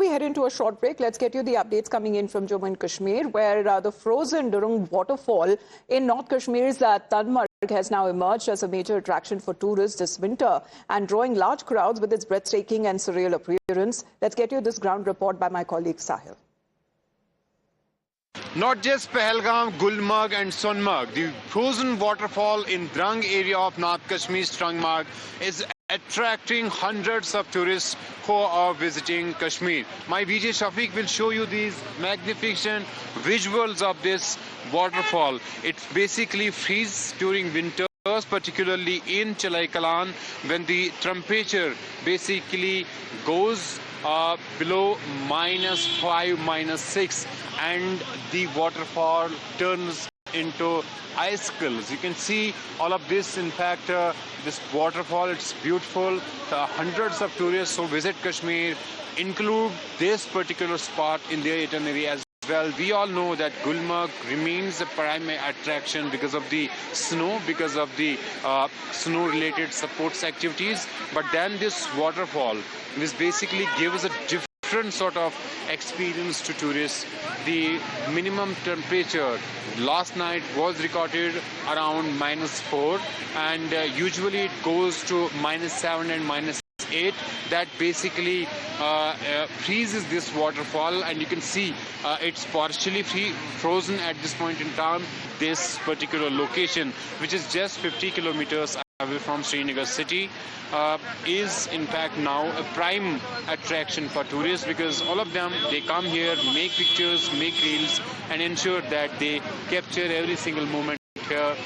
we head into a short break, let's get you the updates coming in from Jammu and Kashmir, where the frozen Durung waterfall in North Kashmir's Tanmarg has now emerged as a major attraction for tourists this winter and drawing large crowds with its breathtaking and surreal appearance. Let's get you this ground report by my colleague Sahil. Not just Pahalgam, Gulmarg and Sonmarg, the frozen waterfall in Drang area of North Kashmir's Trangmarg is attracting hundreds of tourists who are visiting Kashmir. My VJ Shafiq will show you these magnificent visuals of this waterfall. It basically freezes during winter, particularly in Chalai Kalan, when the temperature basically goes below -5, -6, and the waterfall turns into icicles. You can see all of this. In fact, this waterfall, it's beautiful. Hundreds of tourists who visit Kashmir include this particular spot in their itinerary as well. We all know that Gulmarg remains a prime attraction because of the snow, because of the snow-related sports activities. But then this waterfall, which basically gives a different sort of experience to tourists. The minimum temperature last night was recorded around -4, and usually it goes to -7 and -8. That basically freezes this waterfall, and you can see it's partially frozen at this point in time. This particular location, which is just 50 kilometers away from Srinagar city, is in fact now a prime attraction for tourists, because all of them, they come here, make pictures, make reels, and ensure that they capture every single moment here